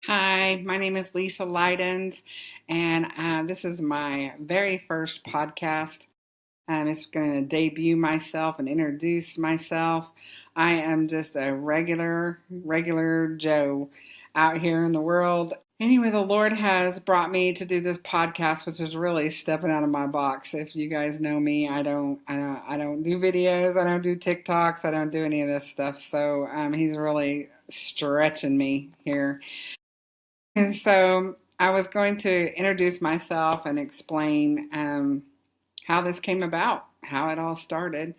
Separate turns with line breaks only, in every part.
Hi, my name is Lisa Lydens, and this is my very first podcast. It's going to debut myself and introduce myself. I am just a regular Joe out here in the world. Anyway, the Lord has brought me to do this podcast, which is really stepping out of my box. If you guys know me, I don't do videos, I don't do TikToks, I don't do any of this stuff. So He's really stretching me here. And so I was going to introduce myself and explain how this came about, how it all started.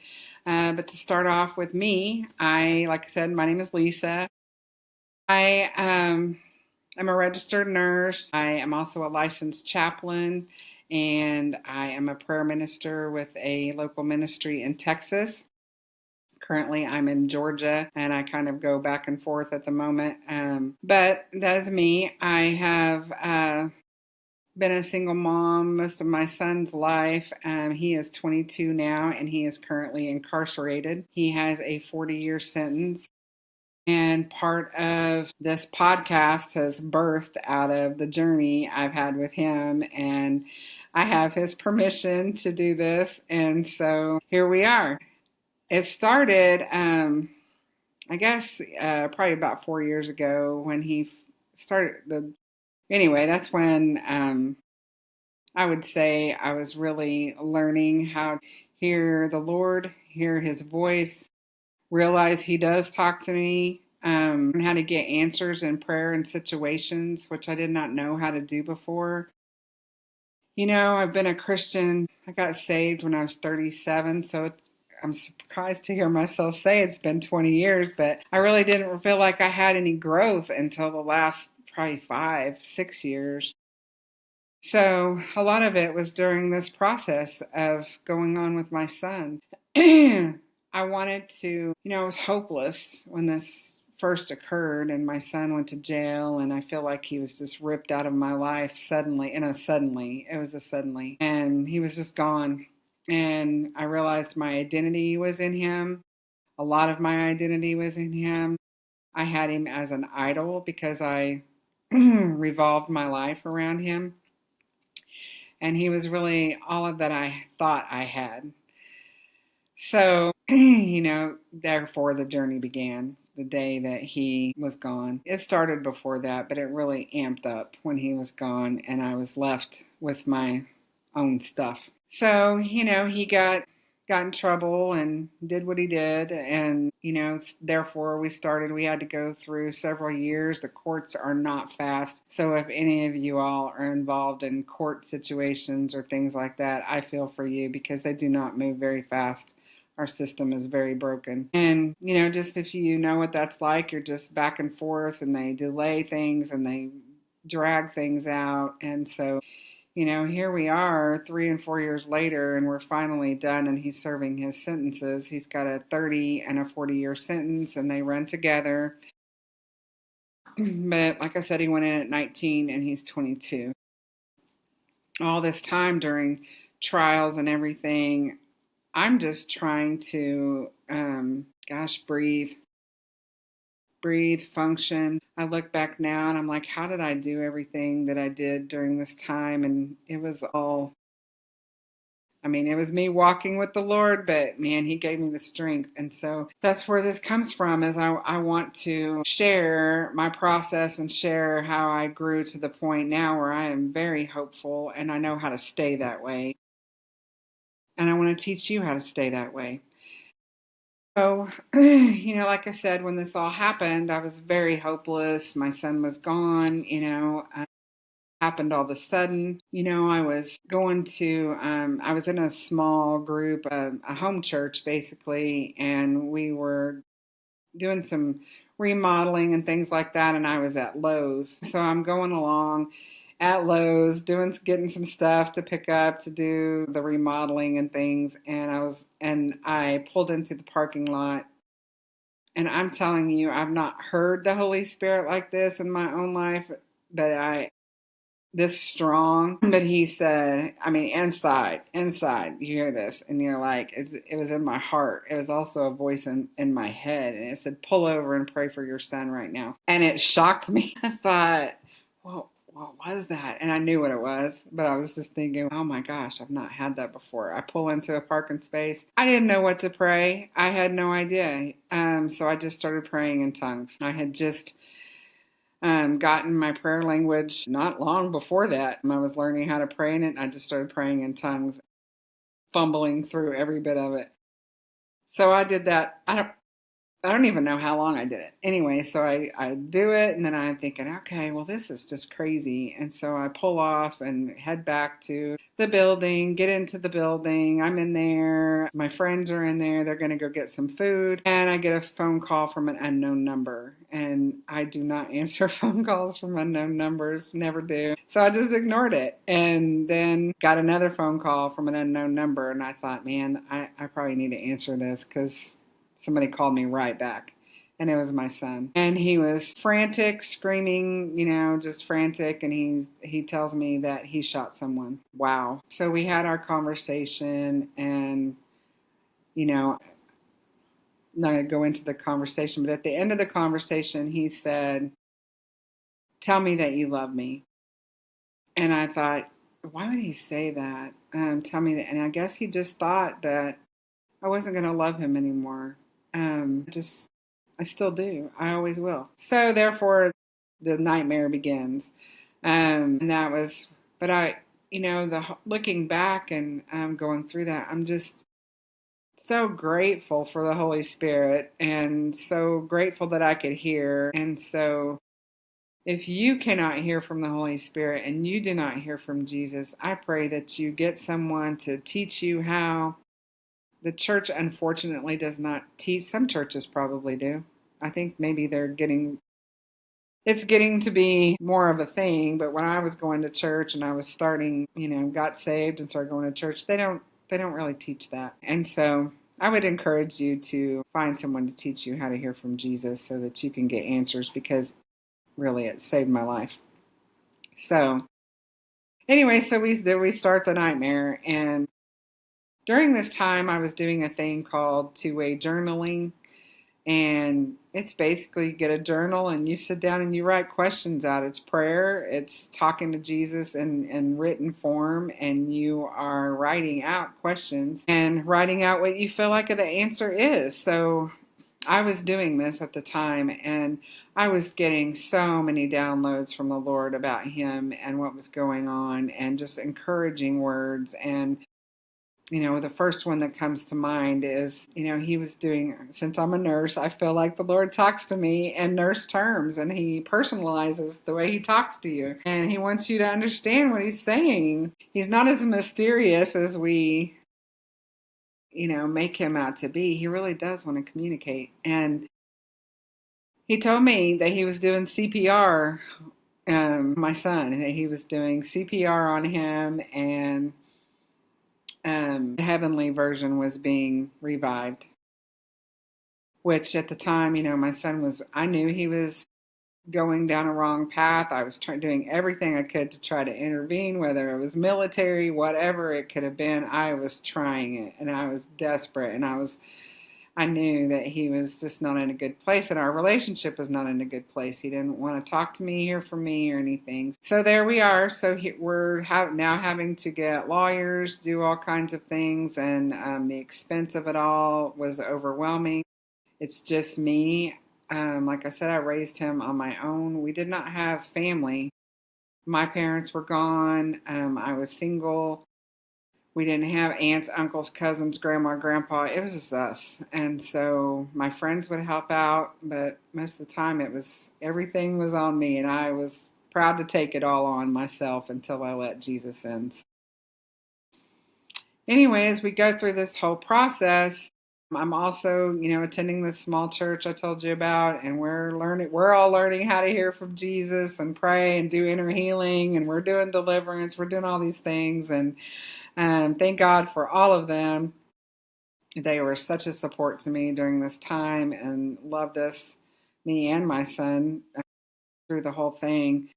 But to start off with me, like I said, my name is Lisa. I am a registered nurse. I am also a licensed chaplain, and I am a prayer minister with a local ministry in Texas. Currently, I'm in Georgia and I kind of go back and forth at the moment. But that's me. I have been a single mom most of my son's life. He is 22 now and he is currently incarcerated. He has a 40-year sentence. And part of this podcast has birthed out of the journey I've had with him. And I have his permission to do this. And so here we are. It started, I guess, probably about 4 years ago when he started the. Anyway, that's when I would say I was really learning how to hear the Lord, hear His voice, realize He does talk to me, and how to get answers in prayer and situations, which I did not know how to do before. I've been a Christian. I got saved when I was 37, so I'm surprised to hear myself say it's been 20 years, but I really didn't feel like I had any growth until the last probably 5, 6 years. So a lot of it was during this process of going on with my son. I wanted to, I was hopeless when this first occurred and my son went to jail, and I feel like he was just ripped out of my life suddenly. It was a suddenly, and he was just gone. And I realized my identity was in him. A lot of my identity was in him. I had him as an idol because I revolved my life around him. And he was really all of that I thought I had. So, therefore the journey began the day that he was gone. It started before that, but it really amped up when he was gone and I was left with my own stuff. So, he got in trouble and did what he did, and therefore we had to go through several years. The courts are not fast, so if any of you all are involved in court situations or things like that, I feel for you because they do not move very fast. Our system is very broken, and just if you know what that's like, you're just back and forth and they delay things and they drag things out. And so here we are 3 and 4 years later, and we're finally done, and he's serving his sentences. He's got a 30 and a 40-year sentence, and they run together. But like I said, he went in at 19 and he's 22. All this time during trials and everything, I'm just trying to, breathe, function. I look back now and I'm like, how did I do everything that I did during this time? And it was all, it was me walking with the Lord, but man, He gave me the strength. And so that's where this comes from is I want to share my process and share how I grew to the point now where I am very hopeful and I know how to stay that way. And I want to teach you how to stay that way. So, like I said, when this all happened, I was very hopeless. My son was gone, happened all of a sudden. I was I was in a small group, a home church basically, and we were doing some remodeling and things like that, and I was at Lowe's. So I'm going along at Lowe's, getting some stuff to pick up to do the remodeling and things, and I pulled into the parking lot. And I'm telling you, I've not heard the Holy Spirit like this in my own life, but this strong. But he said, I mean, inside, you hear this, and you're like, it was in my heart. It was also a voice in my head, and it said, pull over and pray for your son right now. And it shocked me. I thought, well, what is that? And I knew what it was, but I was just thinking, oh my gosh, I've not had that before. I pull into a parking space. I didn't know what to pray. I had no idea. So I just started praying in tongues. I had just gotten my prayer language not long before that. I was learning how to pray in it, and I just started praying in tongues, fumbling through every bit of it. So I did that. I don't even know how long I did it. Anyway, so I do it, and then I'm thinking, okay, well, this is just crazy. And so I pull off and head back to the building, get into the building. I'm in there. My friends are in there. They're going to go get some food. And I get a phone call from an unknown number. And I do not answer phone calls from unknown numbers, never do. So I just ignored it. And then got another phone call from an unknown number. And I thought, man, I probably need to answer this because somebody called me right back, and it was my son. And he was frantic, screaming, just frantic. And he tells me that he shot someone. Wow. So we had our conversation, and, I'm not going to go into the conversation, but at the end of the conversation, he said, tell me that you love me. And I thought, why would he say that? Tell me that. And I guess he just thought that I wasn't going to love him anymore. I still do. I always will. So therefore, the nightmare begins. And that was, but looking back and going through that, I'm just so grateful for the Holy Spirit, and so grateful that I could hear. And so if you cannot hear from the Holy Spirit and you do not hear from Jesus, I pray that you get someone to teach you how. The church, unfortunately, does not teach. Some churches probably do. I think maybe it's getting to be more of a thing. But when I was going to church and I was starting, got saved and started going to church, they don't really teach that. And so I would encourage you to find someone to teach you how to hear from Jesus so that you can get answers, because really it saved my life. So anyway, so we start the nightmare, and during this time, I was doing a thing called two-way journaling, and it's basically you get a journal and you sit down and you write questions out. It's prayer, it's talking to Jesus in written form, and you are writing out questions and writing out what you feel like the answer is. So I was doing this at the time, and I was getting so many downloads from the Lord about Him and what was going on, and just encouraging words. And the first one that comes to mind is, he was doing, since I'm a nurse, I feel like the Lord talks to me in nurse terms, and He personalizes the way He talks to you. And He wants you to understand what He's saying. He's not as mysterious as we, make Him out to be. He really does want to communicate. And He told me that He was doing CPR, my son, that He was doing CPR on him, and the heavenly version was being revived, which at the time, my son I knew he was going down a wrong path. I was doing everything I could to try to intervene, whether it was military, whatever it could have been. I was trying it, and I was desperate, and I knew that he was just not in a good place, and our relationship was not in a good place. He didn't want to talk to me, hear from me, or anything. So there we are. So we're now having to get lawyers, do all kinds of things, and the expense of it all was overwhelming. It's just me. Like I said, I raised him on my own. We did not have family. My parents were gone. I was single. We didn't have aunts, uncles, cousins, grandma, grandpa. It was just us. And so my friends would help out, but most of the time everything was on me, and I was proud to take it all on myself until I let Jesus in. Anyway, as we go through this whole process, I'm also, attending this small church I told you about, and we're all learning how to hear from Jesus and pray and do inner healing, and we're doing deliverance, we're doing all these things, and thank God for all of them. They were such a support to me during this time and loved us, me and my son, through the whole thing.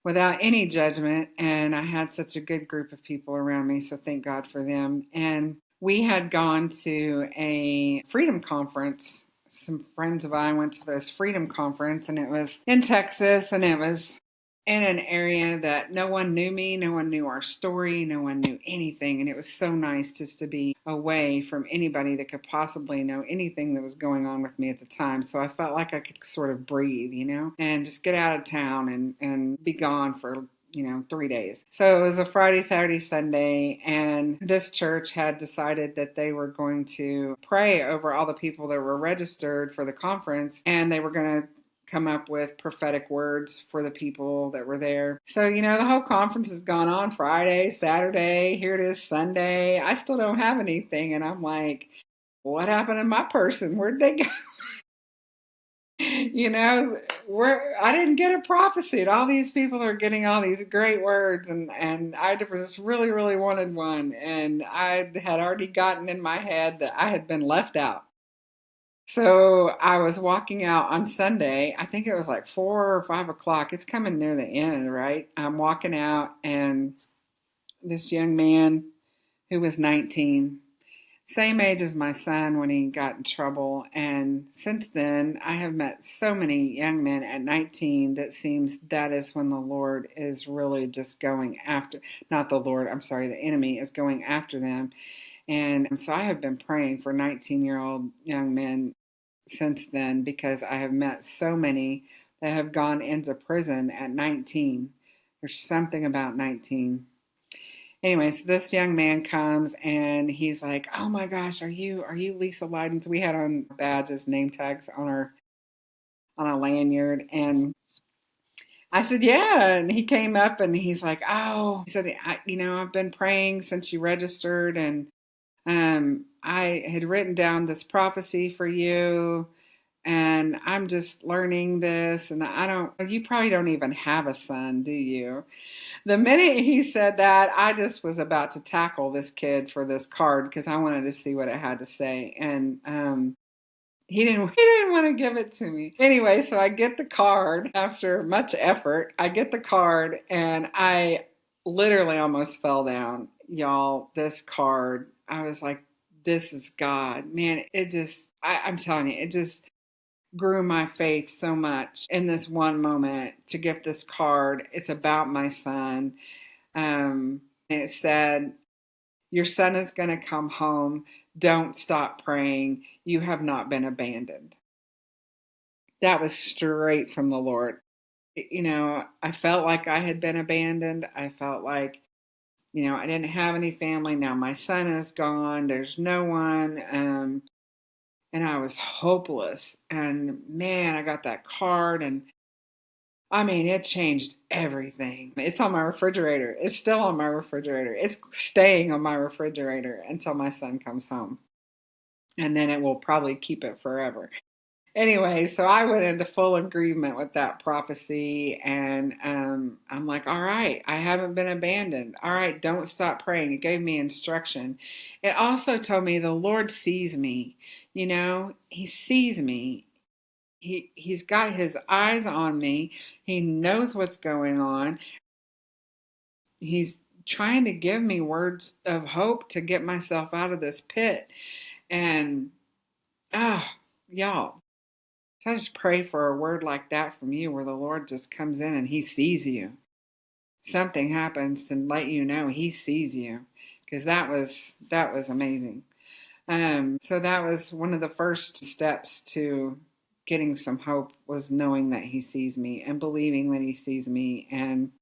without any judgment. And I had such a good group of people around me. So thank God for them. And we had gone to a freedom conference. Some friends of mine went to this freedom conference, and it was in Texas, and it was in an area that no one knew me, no one knew our story, no one knew anything. And it was so nice just to be away from anybody that could possibly know anything that was going on with me at the time. So I felt like I could sort of breathe, and just get out of town and be gone for 3 days. So it was a Friday, Saturday, Sunday, and this church had decided that they were going to pray over all the people that were registered for the conference, and they were going to come up with prophetic words for the people that were there. So, the whole conference has gone on Friday, Saturday, here it is Sunday. I still don't have anything. And I'm like, what happened to my person? Where'd they go? Where I didn't get a prophecy, and all these people are getting all these great words, and I just really, really wanted one, and I had already gotten in my head that I had been left out. So I was walking out on Sunday. I think it was like 4 or 5 o'clock. It's coming near the end, right? I'm walking out, and this young man who was 19, same age as my son when he got in trouble. And since then, I have met so many young men at 19 that seems that is when the Lord is really just going after, not the Lord, I'm sorry, the enemy is going after them. And so I have been praying for 19-year-old young men since then, because I have met so many that have gone into prison at 19. There's something about 19. Anyway, so this young man comes and he's like, "Oh my gosh, are you Lisa Lydens?" We had on badges, name tags on a lanyard, and I said, "Yeah." And he came up and he's like, "Oh," he said, I've been praying since you registered, and I had written down this prophecy for you, and I'm just learning this, and you probably don't even have a son, do you?" The minute he said that, I just was about to tackle this kid for this card because I wanted to see what it had to say. And he didn't want to give it to me. Anyway, so I get the card after much effort. I get the card, and I literally almost fell down. Y'all, this card, I was like, this is God. Man, I'm telling you, it just grew my faith so much in this one moment to get this card. It's about my son. It said, "Your son is going to come home. Don't stop praying. You have not been abandoned." That was straight from the Lord. I felt like I had been abandoned. I felt like, I didn't have any family. Now my son is gone. There's no one. And I was hopeless. And man, I got that card, and I mean, it changed everything. It's on my refrigerator. It's still on my refrigerator. It's staying on my refrigerator until my son comes home. And then it will probably keep it forever. Anyway, so I went into full agreement with that prophecy. And I'm like, all right, I haven't been abandoned. All right, don't stop praying. It gave me instruction. It also told me the Lord sees me. He sees me. He's got his eyes on me. He knows what's going on. He's trying to give me words of hope to get myself out of this pit. And y'all, so I just pray for a word like that from you, where the Lord just comes in and he sees you. Something happens to let you know he sees you, because that was amazing. So that was one of the first steps to getting some hope, was knowing that he sees me and believing that he sees me. And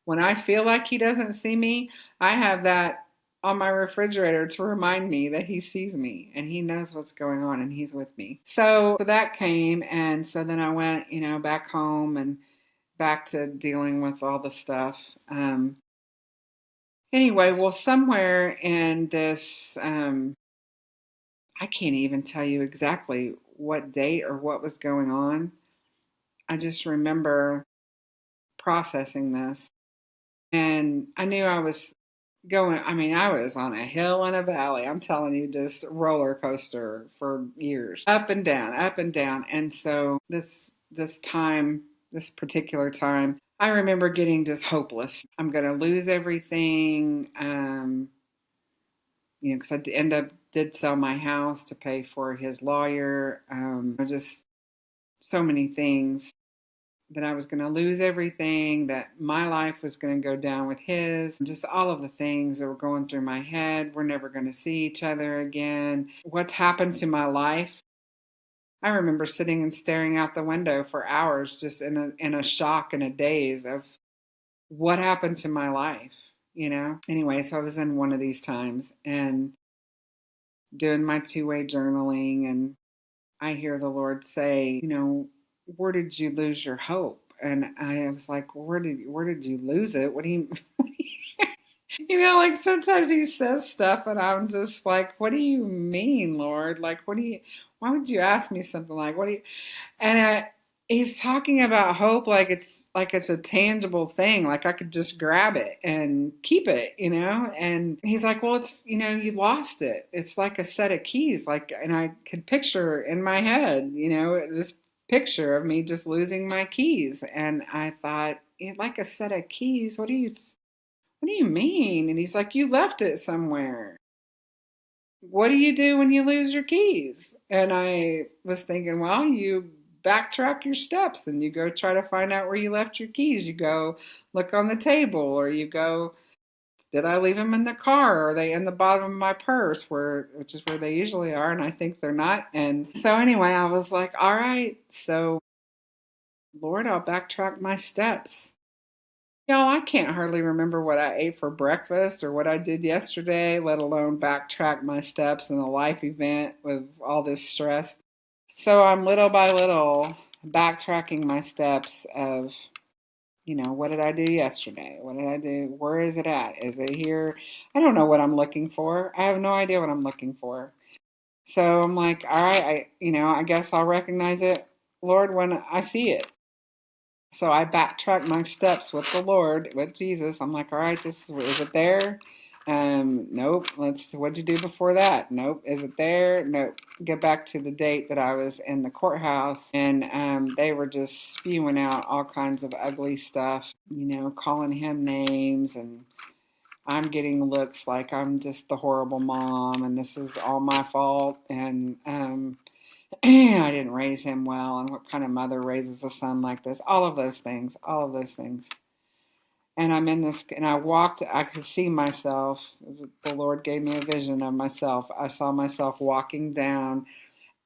when I feel like he doesn't see me, I have that on my refrigerator to remind me that he sees me and he knows what's going on and he's with me. So that came. And so then I went, back home and back to dealing with all the stuff. Anyway, well, somewhere in this, I can't even tell you exactly what date or what was going on. I just remember processing this. And I knew I was I was on a hill and a valley. I'm telling you, this roller coaster for years, up and down, up and down. And so this particular time, I remember getting just hopeless. I'm going to lose everything. Because I did sell my house to pay for his lawyer. Just so many things that I was going to lose everything, that my life was going to go down with his, just all of the things that were going through my head. We're never going to see each other again. What's happened to my life? I remember sitting and staring out the window for hours, just in a shock and a daze of what happened to my life. Anyway, so I was in one of these times and doing my two-way journaling, and I hear the Lord say, where did you lose your hope? And I was like, where did you lose it? What do you like sometimes he says stuff and I'm just like, what do you mean, Lord? Like, why would you ask me something like, what do you, and he's talking about hope like it's a tangible thing, like I could just grab it and keep it. And he's like, well, it's you lost it. It's like a set of keys, like, and I could picture in my head, this picture of me just losing my keys, and I thought, like a set of keys. What do you mean? And he's like, you left it somewhere. What do you do when you lose your keys? And I was thinking, well, you backtrack your steps and you go try to find out where you left your keys. You go look on the table, or you go, did I leave them in the car? Are they in the bottom of my purse, which is where they usually are? And I think they're not. And so anyway, I was like, all right, so Lord, I'll backtrack my steps. Y'all, I can't hardly remember what I ate for breakfast or what I did yesterday, let alone backtrack my steps in a life event with all this stress. So I'm little by little backtracking my steps of, what did I do yesterday? What did I do? Where is it at? Is it here? I don't know what I'm looking for. I have no idea what I'm looking for. So I'm like, all right, I guess I'll recognize it, Lord, when I see it. So I backtrack my steps with the Lord, with Jesus. I'm like, all right, is it there? Nope. What'd you do before that? Nope. Is it there? Nope. Get back to the date that I was in the courthouse, and they were just spewing out all kinds of ugly stuff, calling him names, and I'm getting looks like I'm just the horrible mom, and this is all my fault, and I didn't raise him well, and what kind of mother raises a son like this? All of those things. And I'm in this, and I could see myself. The Lord gave me a vision of myself. I saw myself walking down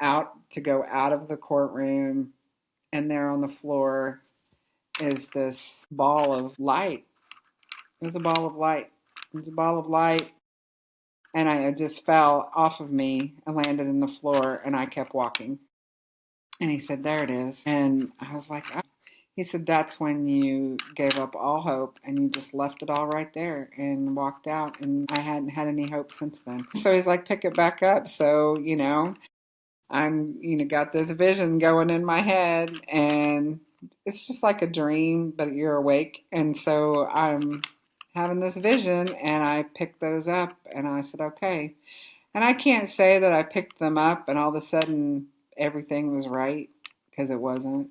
out to go out of the courtroom, and there on the floor is this ball of light. It was a ball of light. It was a ball of light, and it just fell off of me and landed in the floor, and I kept walking. And he said, there it is. And I was like, oh. He said, that's when you gave up all hope and you just left it all right there and walked out. And I hadn't had any hope since then. So he's like, pick it back up. So, I'm, got this vision going in my head, and it's just like a dream, but you're awake. And so I'm having this vision, and I picked those up, and I said, okay. And I can't say that I picked them up and all of a sudden everything was right, because it wasn't.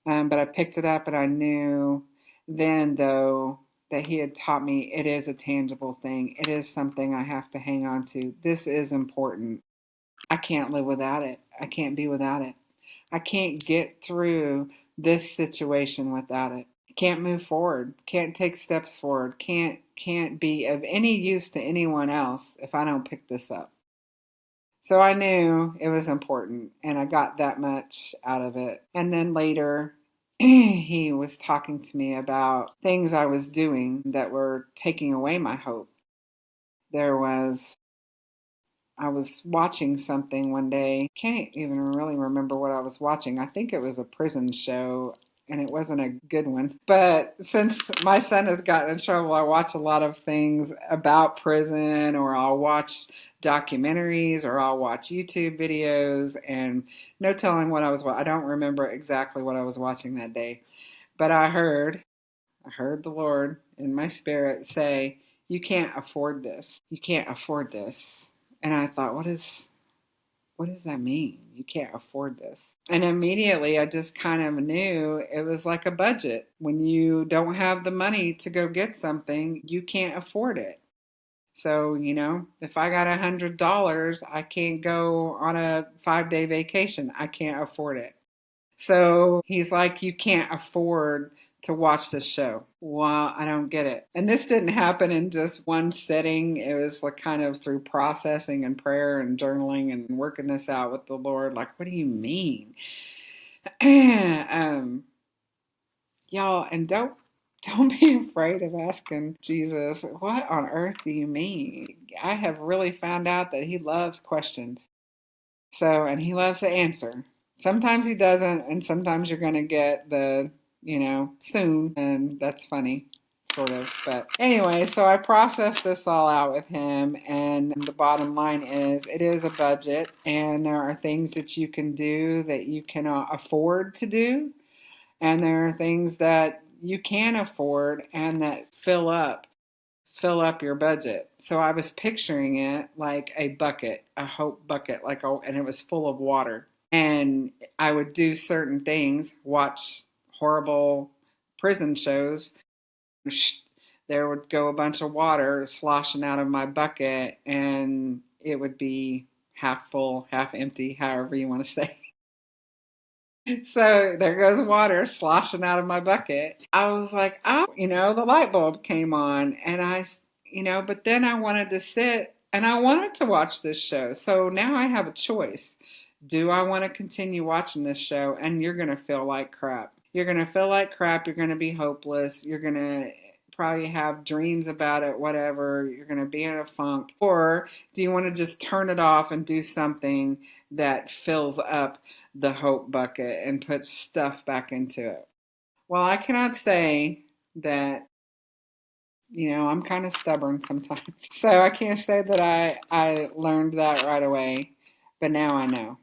But I picked it up, and I knew then, though, that he had taught me it is a tangible thing. It is something I have to hang on to. This is important. I can't live without it. I can't be without it. I can't get through this situation without it. Can't move forward. Can't take steps forward. Can't be of any use to anyone else if I don't pick this up. So I knew it was important, and I got that much out of it. And then later, he was talking to me about things I was doing that were taking away my hope. There was, I was watching something one day. Can't even really remember what I was watching. I think it was a prison show, and it wasn't a good one. But since my son has gotten in trouble, I watch a lot of things about prison, or I'll watch documentaries, or I'll watch YouTube videos, and no telling what I was watching. I don't remember exactly what I was watching that day, but I heard the Lord in my spirit say, you can't afford this. You can't afford this. And I thought, what does that mean? You can't afford this. And immediately I just kind of knew it was like a budget. When you don't have the money to go get something, you can't afford it. So, if I got $100, I can't go on a 5-day vacation. I can't afford it. So he's like, you can't afford to watch this show. Well, I don't get it. And this didn't happen in just one sitting. It was like kind of through processing and prayer and journaling and working this out with the Lord. Like, what do you mean? um, y'all, and don't be afraid of asking Jesus, what on earth do you mean? I have really found out that he loves questions. So, and he loves to answer. Sometimes he doesn't, and sometimes you're going to get the, soon, and that's funny, sort of. But anyway, so I processed this all out with him, and the bottom line is it is a budget, and there are things that you can do that you cannot afford to do, and there are things that you can afford and that fill up your budget. So I was picturing it like a bucket, a hope bucket, and it was full of water. And I would do certain things, watch horrible prison shows. There would go a bunch of water sloshing out of my bucket, and it would be half full, half empty, however you want to say. So there goes water sloshing out of my bucket. I was like, oh, the light bulb came on, and but then I wanted to sit and I wanted to watch this show. So now I have a choice. Do I want to continue watching this show? And you're going to feel like crap. You're going to feel like crap. You're going to be hopeless. You're going to probably have dreams about it, whatever. You're going to be in a funk. Or do you want to just turn it off and do something that fills up the hope bucket and put stuff back into it? Well, I cannot say that, I'm kind of stubborn sometimes. So I can't say that I learned that right away, but now I know.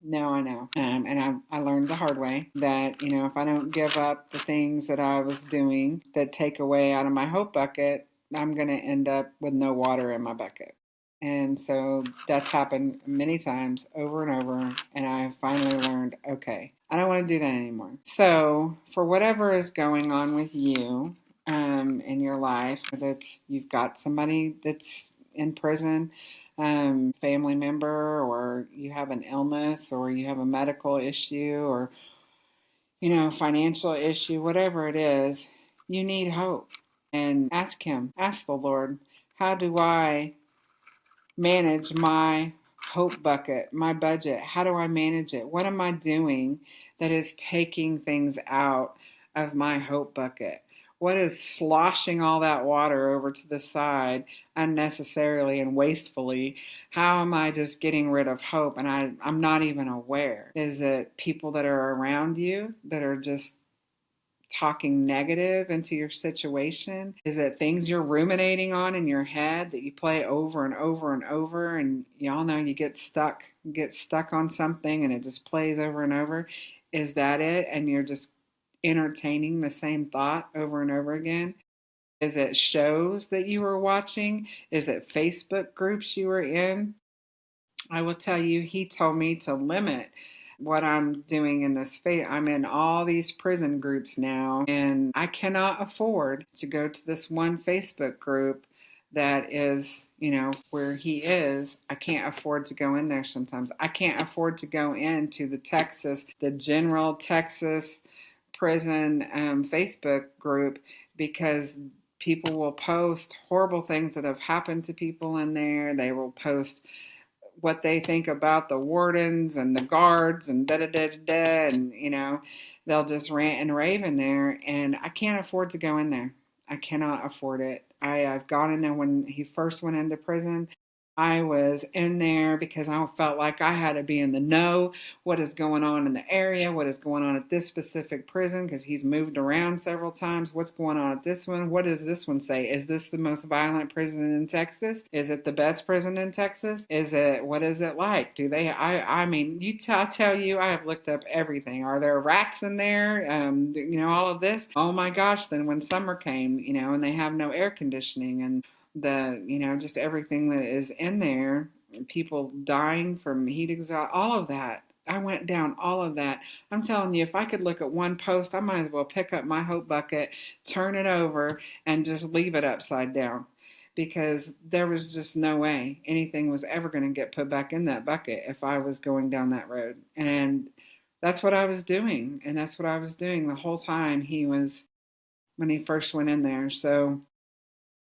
Now I know. And I learned the hard way that, if I don't give up the things that I was doing that take away out of my hope bucket, I'm going to end up with no water in my bucket. And so that's happened many times over and over. And I finally learned, okay, I don't want to do that anymore. So for whatever is going on with you in your life, that's you've got somebody that's in prison, family member, or you have an illness, or you have a medical issue, or financial issue, whatever it is, you need hope. And ask the Lord, how do I manage my hope bucket, my budget? How do I manage it? What am I doing that is taking things out of my hope bucket? What is sloshing all that water over to the side unnecessarily and wastefully? How am I just getting rid of hope and I'm not even aware? Is it people that are around you that are just talking negative into your situation? Is it things you're ruminating on in your head that you play over and over and over, and y'all know you get stuck on something and it just plays over and over? Is that it? And you're just entertaining the same thought over and over again? Is it shows that you were watching? Is it Facebook groups you were in? I will tell you, he told me to limit what I'm doing in this faith. I'm in all these prison groups now, and I cannot afford to go to this one Facebook group that is, where he is. I can't afford to go in there sometimes. I can't afford to go into the general Texas prison Facebook group, because people will post horrible things that have happened to people in there. They will post what they think about the wardens and the guards and da da da da da, and they'll just rant and rave in there, and I can't afford to go in there. I cannot afford it. I've gone in there when he first went into prison. I was in there because I felt like I had to be in the know. What is going on in the area? What is going on at this specific prison? Because he's moved around several times. What's going on at this one? What does this one say? Is this the most violent prison in Texas? Is it the best prison in Texas? What is it like? Do they, I mean, I tell you, I have looked up everything. Are there rats in there? All of this. Oh my gosh. Then when summer came, and they have no air conditioning, and just everything that is in there, people dying from heat exhaustion, all of that. I went down all of that. I'm telling you, if I could look at one post, I might as well pick up my hope bucket, turn it over, and just leave it upside down, because there was just no way anything was ever going to get put back in that bucket if I was going down that road. And that's what I was doing. And that's what I was doing the whole time when he first went in there. So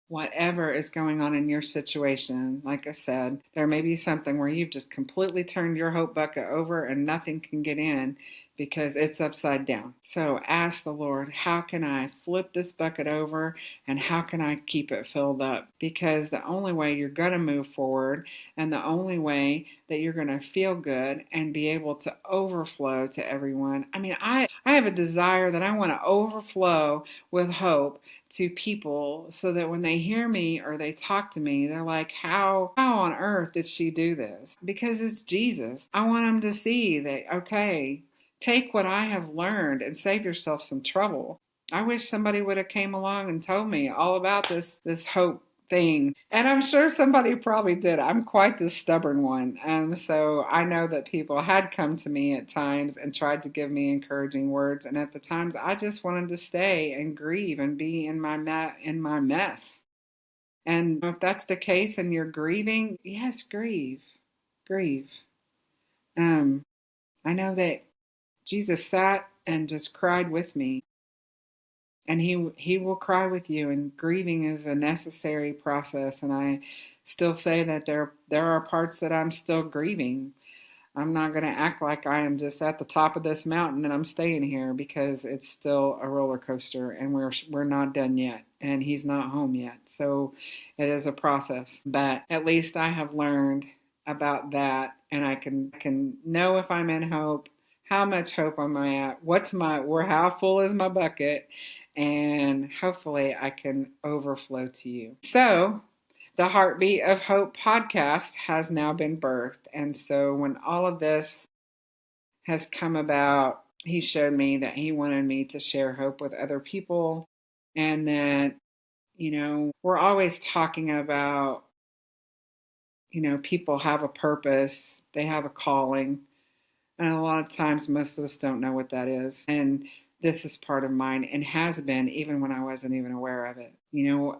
whatever is going on in your situation, like I said, there may be something where you've just completely turned your hope bucket over and nothing can get in because it's upside down. So ask the Lord, how can I flip this bucket over and how can I keep it filled up? Because the only way you're going to move forward and the only way that you're going to feel good and be able to overflow to everyone. I mean, I have a desire that I want to overflow with hope to people so that when they hear me or they talk to me, they're like, how on earth did she do this? Because it's Jesus. I want them to see that, okay, take what I have learned and save yourself some trouble. I wish somebody would have came along and told me all about this hope thing. And I'm sure somebody probably did. I'm quite the stubborn one. So I know that people had come to me at times and tried to give me encouraging words. And at the times, I just wanted to stay and grieve and be in my mess. And if that's the case and you're grieving, yes, grieve, grieve. Um, I know that Jesus sat and just cried with me, and he will cry with you, and grieving is a necessary process. And I still say that there are parts that I'm still grieving. I'm not going to act like I am just at the top of this mountain and I'm staying here, because it's still a roller coaster and we're not done yet and he's not home yet. So it is a process, but at least I have learned about that, and I can know if I'm in hope, how much hope am I at, where how full is my bucket, and hopefully I can overflow to you. So the Heartbeat of Hope podcast has now been birthed. And so when all of this has come about, he showed me that he wanted me to share hope with other people. And that, we're always talking about, people have a purpose, they have a calling. And a lot of times, most of us don't know what that is. And this is part of mine and has been even when I wasn't even aware of it.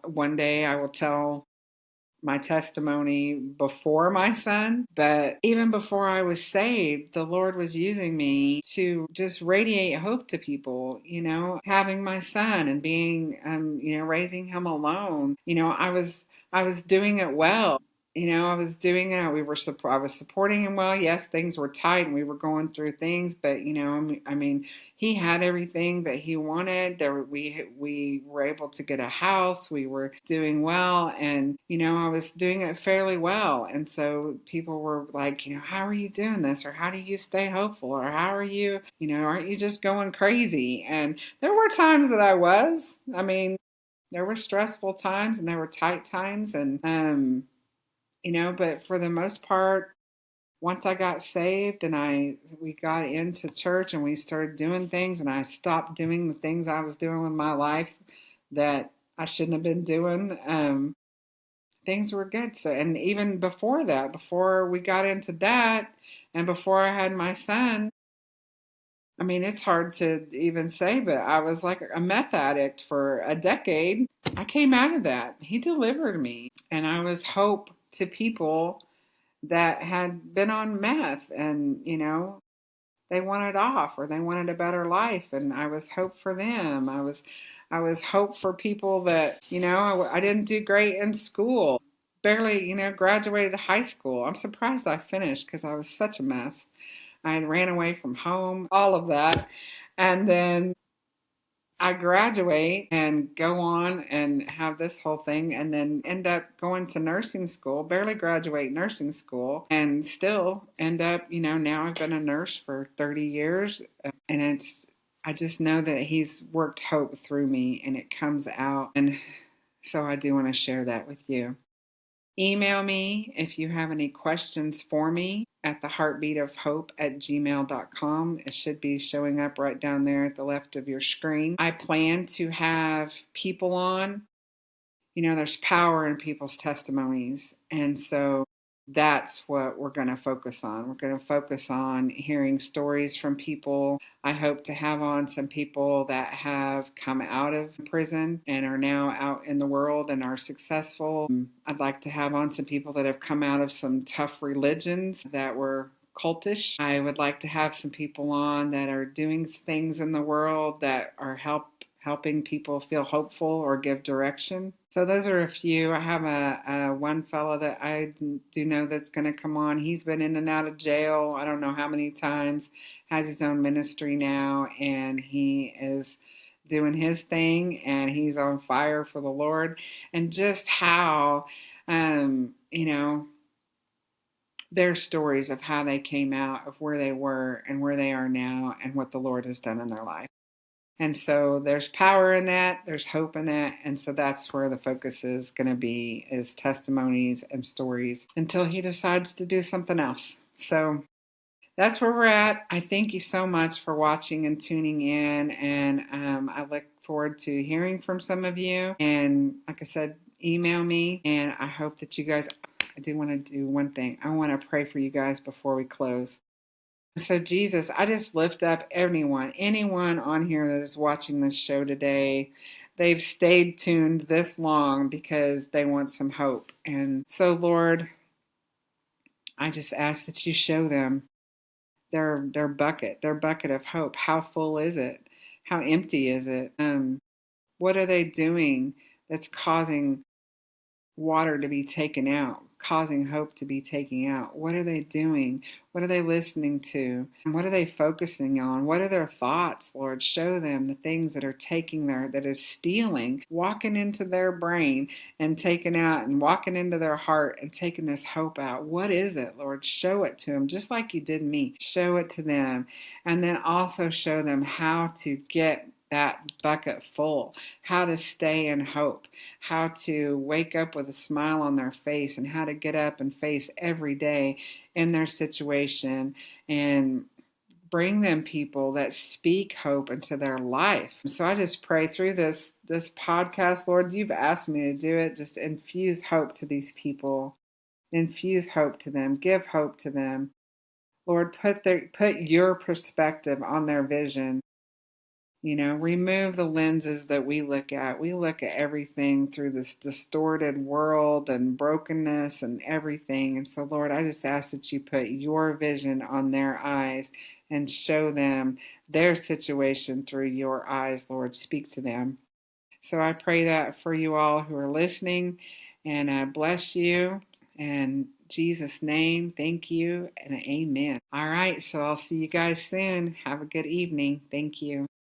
One day I will tell my testimony before my son, but even before I was saved, the Lord was using me to just radiate hope to people. Having my son and being, raising him alone. I was doing it well. I was doing it. I was supporting him well. Yes, things were tight and we were going through things, but I mean, he had everything that he wanted. We were able to get a house. We were doing well, and I was doing it fairly well. And so people were like, how are you doing this, or how do you stay hopeful, or how are you, aren't you just going crazy? And there were times that I was. I mean, there were stressful times and there were tight times, and but for the most part, once I got saved and we got into church and we started doing things, and I stopped doing the things I was doing with my life that I shouldn't have been doing, things were good. So, and even before that, before we got into that, and before I had my son, I mean, it's hard to even say, but I was like a meth addict for a decade. I came out of that. He delivered me, and I was hope to people that had been on meth, and they wanted off or they wanted a better life, and I was hope for them. I was hope for people that I didn't do great in school, barely graduated high school. I'm surprised I finished because I was such a mess. I ran away from home, all of that, and then I graduate and go on and have this whole thing, and then end up going to nursing school, barely graduate nursing school, and still end up, now I've been a nurse for 30 years. And I just know that he's worked hope through me and it comes out. And so I do want to share that with you. Email me if you have any questions for me at theheartbeatofhope@gmail.com. It should be showing up right down there at the left of your screen. I plan to have people on. There's power in people's testimonies. And so that's what we're going to focus on. We're going to focus on hearing stories from people. I hope to have on some people that have come out of prison and are now out in the world and are successful. I'd like to have on some people that have come out of some tough religions that were cultish. I would like to have some people on that are doing things in the world that are helping people feel hopeful or give direction. So those are a few. I have a one fellow that I do know that's going to come on. He's been in and out of jail. I don't know how many times. Has his own ministry now, and he is doing his thing, and he's on fire for the Lord. And just how, you know, their stories of how they came out, of where they were and where they are now, and what the Lord has done in their life. And so there's power in that, there's hope in that, and so that's where the focus is going to be, is testimonies and stories until he decides to do something else. So that's where we're at. I thank you so much for watching and tuning in, and I look forward to hearing from some of you. And like I said, email me, and I hope that you guys, I do want to do one thing. I want to pray for you guys before we close. So, Jesus, I just lift up anyone on here that is watching this show today. They've stayed tuned this long because they want some hope. And so, Lord, I just ask that you show them their bucket of hope. How full is it? How empty is it? What are they doing that's causing water to be taken out, causing hope to be taken out? What are they doing? What are they listening to? What are they focusing on? What are their thoughts, Lord? Show them the things that are that is stealing, walking into their brain and taking out and walking into their heart and taking this hope out. What is it, Lord? Show it to them, just like you did me. Show it to them. And then also show them how to get that bucket full, how to stay in hope, how to wake up with a smile on their face, and how to get up and face every day in their situation and bring them people that speak hope into their life. So I just pray through this podcast, Lord, you've asked me to do it. Just infuse hope to these people. Infuse hope to them. Give hope to them. Lord, put your perspective on their vision. Remove the lenses that we look at. We look at everything through this distorted world and brokenness and everything. And so, Lord, I just ask that you put your vision on their eyes and show them their situation through your eyes, Lord. Speak to them. So I pray that for you all who are listening, and I bless you. In Jesus' name, thank you and amen. All right, so I'll see you guys soon. Have a good evening. Thank you.